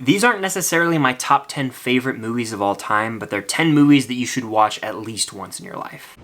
These aren't necessarily my top 10 favorite movies of all time, but they're 10 movies that you should watch at least once in your life.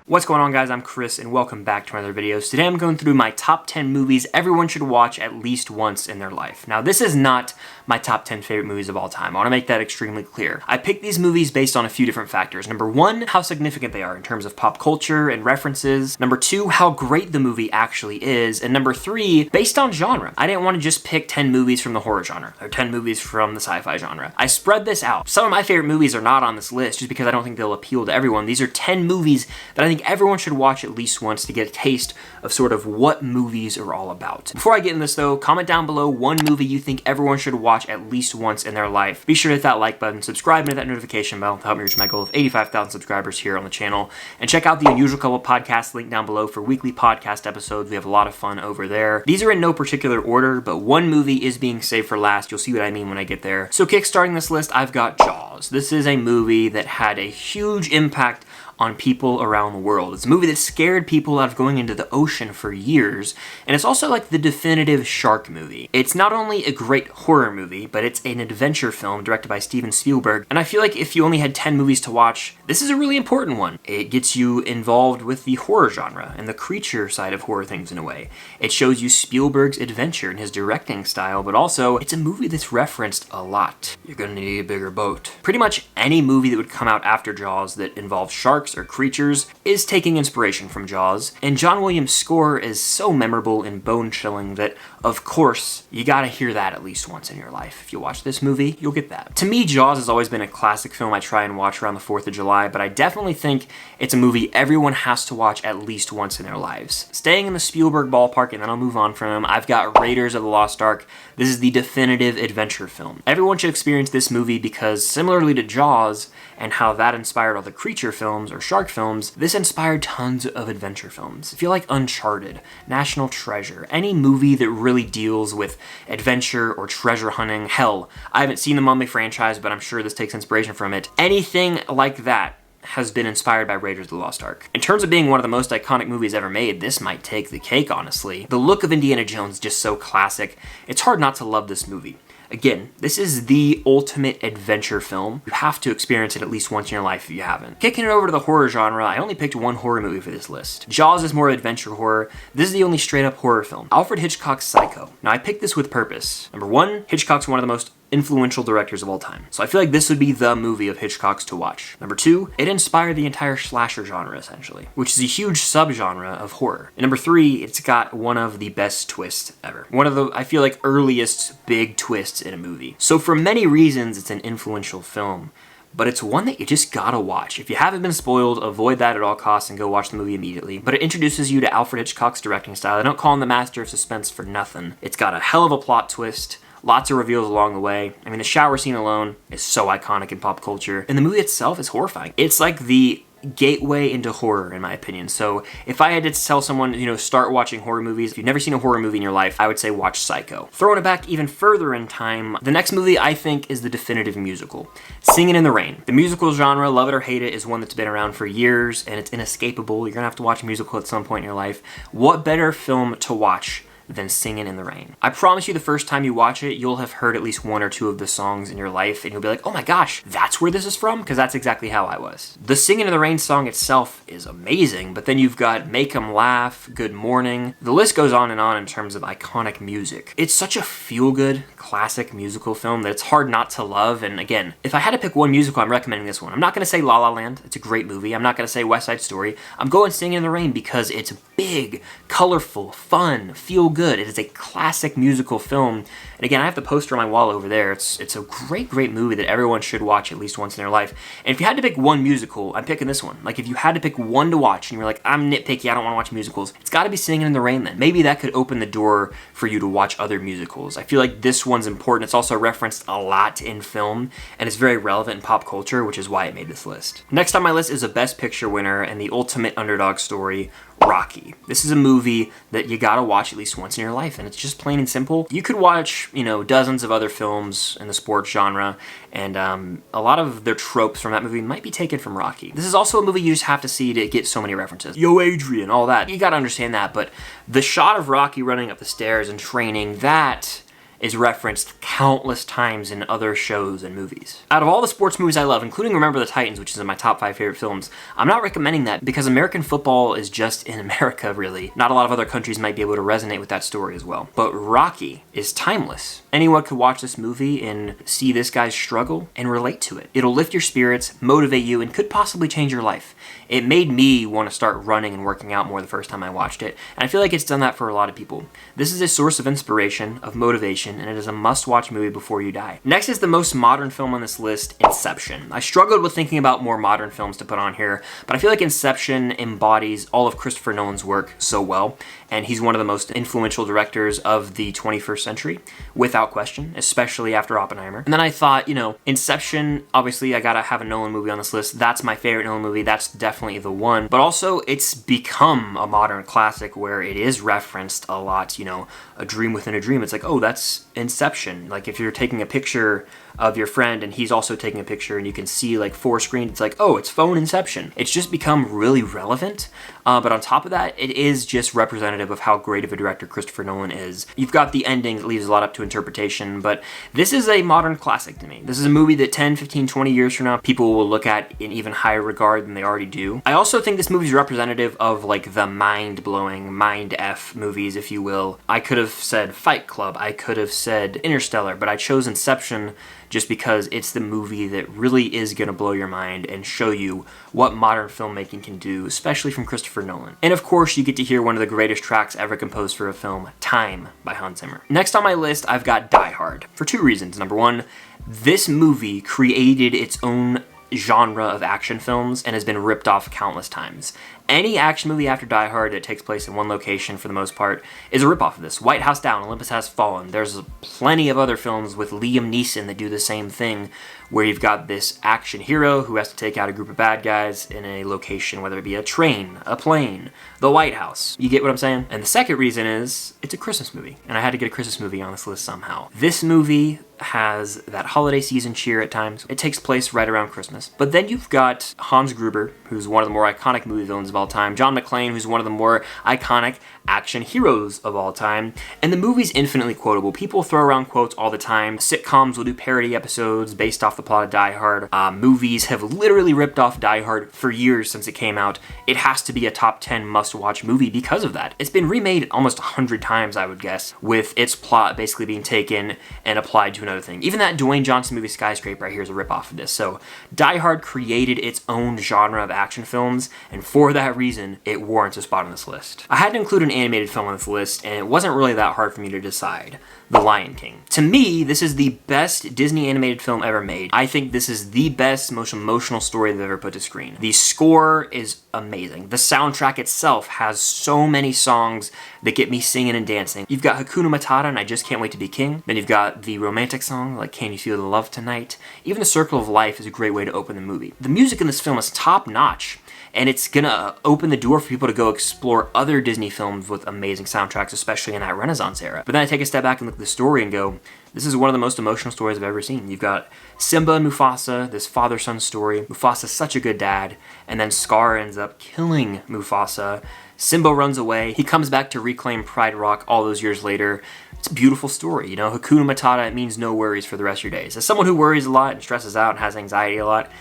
What's going on, guys? I'm Chris and welcome back to my other videos. Today I'm going through my top 10 movies everyone should watch at least once in their life. Now, this is not my top 10 favorite movies of all time. I want to make that extremely clear. I picked these movies based on a few different factors. Number one, how significant they are in terms of pop culture and references. Number two, how great the movie actually is. And number three, based on genre. I didn't want to just pick 10 movies from the horror genre or 10 movies from the sci-fi genre. I spread this out. Some of my favorite movies are not on this list just because I don't think they'll appeal to everyone. These are 10 movies that I think everyone should watch at least once to get a taste of sort of what movies are all about. Before I get in this though, comment down below one movie you think everyone should watch at least once in their life. Be sure to hit that like button, subscribe and hit that notification bell to help me reach my goal of 85,000 subscribers here on the channel. And check out the Unusual Couple podcast link down below for weekly podcast episodes. We have a lot of fun over there. These are in no particular order, but one movie is being saved for last. You'll see what I mean when I get there. So kickstarting this list, I've got Jaws. This is a movie that had a huge impact on people around the world. It's a movie that scared people out of going into the ocean for years, and it's also like the definitive shark movie. It's not only a great horror movie, but it's an adventure film directed by Steven Spielberg, and I feel like if you only had 10 movies to watch, this is a really important one. It gets you involved with the horror genre and the creature side of horror things in a way. It shows you Spielberg's adventure and his directing style, but also it's a movie that's referenced a lot. You're gonna need a bigger boat. Pretty much any movie that would come out after Jaws that involves sharks or creatures is taking inspiration from Jaws, and John Williams' score is so memorable and bone-chilling that, of course, you gotta hear that at least once in your life. If you watch this movie, you'll get that. To me, Jaws has always been a classic film I try and watch around the 4th of July, but I definitely think it's a movie everyone has to watch at least once in their lives. Staying in the Spielberg ballpark, and then I'll move on from him, I've got Raiders of the Lost Ark. This is the definitive adventure film. Everyone should experience this movie because, similarly to Jaws, and how that inspired all the creature films or shark films, this inspired tons of adventure films. If you like Uncharted, National Treasure, any movie that really deals with adventure or treasure hunting, hell, I haven't seen the Mummy franchise, but I'm sure this takes inspiration from it. Anything like that has been inspired by Raiders of the Lost Ark. In terms of being one of the most iconic movies ever made, this might take the cake, honestly. The look of Indiana Jones is just so classic. It's hard not to love this movie. Again, this is the ultimate adventure film. You have to experience it at least once in your life if you haven't. Kicking it over to the horror genre, I only picked one horror movie for this list. Jaws is more adventure horror. This is the only straight up horror film. Alfred Hitchcock's Psycho. Now, I picked this with purpose. Number one, Hitchcock's one of the most influential directors of all time. So I feel like this would be the movie of Hitchcock's to watch. Number two, it inspired the entire slasher genre, essentially, which is a huge subgenre of horror. And number three, it's got one of the best twists ever. One of the, I feel like, earliest big twists in a movie. So for many reasons, it's an influential film, but it's one that you just gotta watch. If you haven't been spoiled, avoid that at all costs and go watch the movie immediately. But it introduces you to Alfred Hitchcock's directing style. I don't call him the master of suspense for nothing. It's got a hell of a plot twist. Lots of reveals along the way. I mean, the shower scene alone is so iconic in pop culture, and the movie itself is horrifying. It's like the gateway into horror, in my opinion. So if I had to tell someone, start watching horror movies, if you've never seen a horror movie in your life, I would say watch Psycho. Throwing it back even further in time, the next movie I think is the definitive musical, Singing in the Rain. The musical genre, love it or hate it, is one that's been around for years, and it's inescapable. You're gonna have to watch a musical at some point in your life. What better film to watch than Singing in the Rain? I promise you the first time you watch it, you'll have heard at least one or two of the songs in your life, and you'll be like, oh my gosh, that's where this is from? Because that's exactly how I was. The Singing in the Rain song itself is amazing, but then you've got Make 'Em Laugh, Good Morning. The list goes on in terms of iconic music. It's such a feel-good, classic musical film that it's hard not to love, and again, if I had to pick one musical, I'm recommending this one. I'm not gonna say La La Land, it's a great movie. I'm not gonna say West Side Story. I'm going Singing in the Rain because it's big, colorful, fun, feel-good. It is a classic musical film. And again, I have the poster on my wall over there. It's a great, great movie that everyone should watch at least once in their life. And if you had to pick one musical, I'm picking this one. Like, if you had to pick one to watch and you were like, I'm nitpicky, I don't want to watch musicals, it's got to be Singing in the Rain then. Maybe that could open the door for you to watch other musicals. I feel like this one's important. It's also referenced a lot in film, and it's very relevant in pop culture, which is why it made this list. Next on my list is a Best Picture winner and the ultimate underdog story, Rocky. This is a movie that you gotta watch at least once in your life, and it's just plain and simple. You could watch, dozens of other films in the sports genre, and a lot of their tropes from that movie might be taken from Rocky. This is also a movie you just have to see to get so many references. Yo, Adrian, all that. You gotta understand that, but the shot of Rocky running up the stairs and training, that is referenced countless times in other shows and movies. Out of all the sports movies I love, including Remember the Titans, which is in my top 5 favorite films, I'm not recommending that because American football is just in America, really. Not a lot of other countries might be able to resonate with that story as well. But Rocky is timeless. Anyone could watch this movie and see this guy's struggle and relate to it. It'll lift your spirits, motivate you, and could possibly change your life. It made me want to start running and working out more the first time I watched it, and I feel like it's done that for a lot of people. This is a source of inspiration, of motivation, and it is a must-watch movie before you die. Next is the most modern film on this list, Inception. I struggled with thinking about more modern films to put on here, but I feel like Inception embodies all of Christopher Nolan's work so well, and he's one of the most influential directors of the 21st century, without question, especially after Oppenheimer. And then I thought, you know, Inception, obviously I gotta have a Nolan movie on this list. That's my favorite Nolan movie. That's definitely the one. But also, it's become a modern classic where it is referenced a lot, you know, a dream within a dream. It's like, oh, that's Inception. Like, if you're taking a picture of your friend and he's also taking a picture and you can see like 4 screens, it's like, oh, it's phone Inception. It's just become really relevant. But on top of that, it is just representative of how great of a director Christopher Nolan is. You've got the ending that leaves a lot up to interpretation, but this is a modern classic to me. This is a movie that 10, 15, 20 years from now, people will look at in even higher regard than they already do. I also think this movie is representative of like the mind-blowing, mind-F movies, if you will. I could have said Fight Club, I could have said Interstellar, but I chose Inception just because it's the movie that really is going to blow your mind and show you what modern filmmaking can do, especially from Christopher Nolan. And of course, you get to hear one of the greatest tracks ever composed for a film, Time by Hans Zimmer. Next on my list, I've got Die Hard, for 2 reasons. Number one, this movie created its own genre of action films and has been ripped off countless times. Any action movie after Die Hard that takes place in one location for the most part is a ripoff of this. White House Down, Olympus Has Fallen. There's plenty of other films with Liam Neeson that do the same thing, where you've got this action hero who has to take out a group of bad guys in a location, whether it be a train, a plane, the White House. You get what I'm saying? And the second reason is it's a Christmas movie, and I had to get a Christmas movie on this list somehow. This movie has that holiday season cheer at times. It takes place right around Christmas. But then you've got Hans Gruber, who's one of the more iconic movie villains of all time, John McClane, who's one of the more iconic action heroes of all time, and the movie's infinitely quotable. People throw around quotes all the time. Sitcoms will do parody episodes based off the plot of Die Hard. Movies have literally ripped off Die Hard for years since it came out. It has to be a top 10 must-watch movie because of that. It's been remade almost 100 times, I would guess, with its plot basically being taken and applied to another thing. Even that Dwayne Johnson movie Skyscraper right here is a ripoff of this. So Die Hard created its own genre of action films, and for that reason, it warrants a spot on this list. I had to include an animated film on this list, and it wasn't really that hard for me to decide. The Lion King. To me, this is the best Disney animated film ever made. I think this is the best, most emotional story they've ever put to screen. The score is amazing. The soundtrack itself has so many songs that get me singing and dancing. You've got Hakuna Matata and I Just Can't Wait to Be King. Then you've got the romantic song like Can You Feel the Love Tonight. Even The Circle of Life is a great way to open the movie. The music in this film is top notch, and it's gonna open the door for people to go explore other Disney films with amazing soundtracks, especially in that Renaissance era. But then I take a step back and look at the story and go, this is one of the most emotional stories I've ever seen. You've got Simba and Mufasa, this father-son story. Mufasa's such a good dad, and then Scar ends up killing Mufasa. Simba runs away. He comes back to reclaim Pride Rock all those years later. It's a beautiful story, you know? Hakuna Matata, it means no worries for the rest of your days. As someone who worries a lot and stresses out and has anxiety a lot,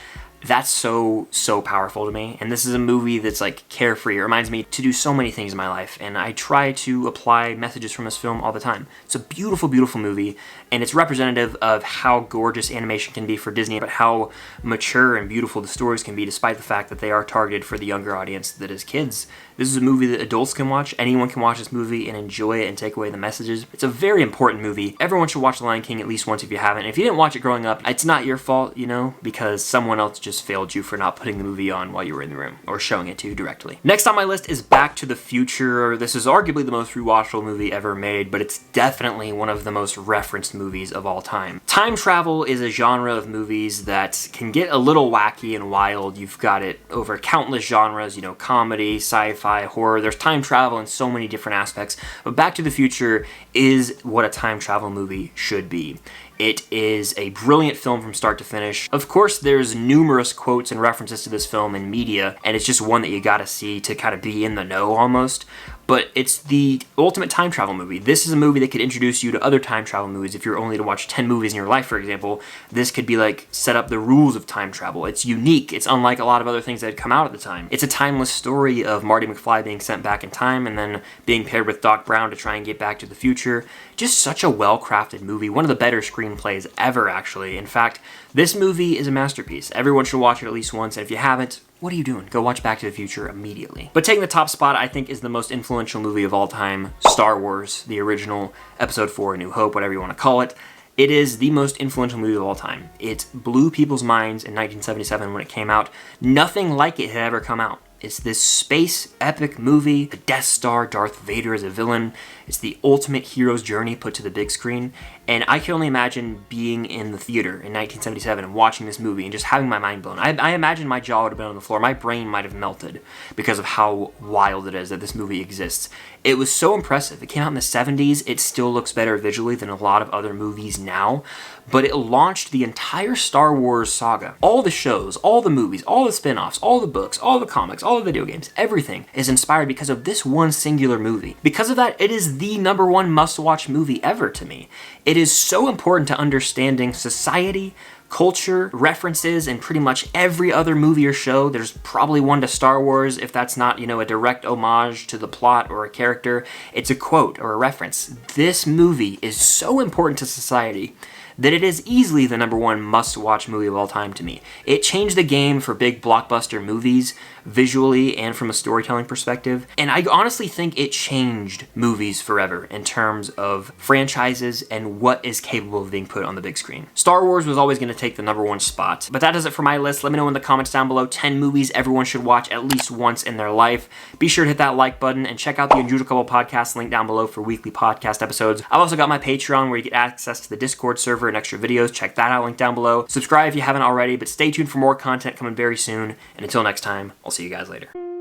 that's so powerful to me. And this is a movie that's like carefree. It reminds me to do so many things in my life, and I try to apply messages from this film all the time. It's a beautiful, beautiful movie, and it's representative of how gorgeous animation can be for Disney, but how mature and beautiful the stories can be, despite the fact that they are targeted for the younger audience that is kids. This is a movie that adults can watch. Anyone can watch this movie and enjoy it and take away the messages. It's a very important movie. Everyone should watch The Lion King at least once if you haven't. If you didn't watch it growing up, it's not your fault, you know, because someone else just failed you for not putting the movie on while you were in the room or showing it to you directly. Next on my list is Back to the Future. This is arguably the most rewatchable movie ever made, but it's definitely one of the most referenced movies of all time. Time travel is a genre of movies that can get a little wacky and wild. You've got it over countless genres, you know, comedy, sci-fi, horror. There's time travel in so many different aspects, but Back to the Future is what a time travel movie should be. It is a brilliant film from start to finish. Of course, there's numerous quotes and references to this film in media, and it's just one that you gotta see to kind of be in the know almost. but it's the ultimate time travel movie. This is a movie that could introduce you to other time travel movies. If you're only to watch 10 movies in your life, for example, this could be like set up the rules of time travel. It's unique. It's unlike a lot of other things that had come out at the time. It's a timeless story of Marty McFly being sent back in time and then being paired with Doc Brown to try and get back to the future. Just such a well-crafted movie. One of the better screenplays ever, actually. In fact, this movie is a masterpiece. Everyone should watch it at least once, and if you haven't, what are you doing? Go watch Back to the Future immediately. But taking the top spot, I think, is the most influential movie of all time, Star Wars, the original, Episode 4, A New Hope, whatever you want to call it. It is the most influential movie of all time. It blew people's minds in 1977 when it came out. Nothing like it had ever come out. It's this space epic movie, the Death Star, Darth Vader as a villain. It's the ultimate hero's journey put to the big screen. And I can only imagine being in the theater in 1977 and watching this movie and just having my mind blown. I imagine my jaw would have been on the floor. My brain might have melted because of how wild it is that this movie exists. It was so impressive. It came out in the 70s. It still looks better visually than a lot of other movies now. But it launched the entire Star Wars saga. All the shows, all the movies, all the spin-offs, all the books, all the comics, all the video games, everything is inspired because of this one singular movie. Because of that, it is the #1 must-watch movie ever to me. It is so important to understanding society, culture, references, and pretty much every other movie or show. There's probably one to Star Wars, if that's not, a direct homage to the plot or a character. It's a quote or a reference. This movie is so important to society that it is easily the #1 must-watch movie of all time to me. It changed the game for big blockbuster movies, visually and from a storytelling perspective, and I honestly think it changed movies forever in terms of franchises and what is capable of being put on the big screen. Star Wars was always going to take the #1 spot, but that does it for my list. Let me know in the comments down below 10 movies everyone should watch at least once in their life. Be sure to hit that like button and check out the Unusual Couple podcast link down below for weekly podcast episodes. I've also got my Patreon where you get access to the Discord server and extra videos. Check that out, link down below. Subscribe if you haven't already, but stay tuned for more content coming very soon. And until next time, I'll see you guys later.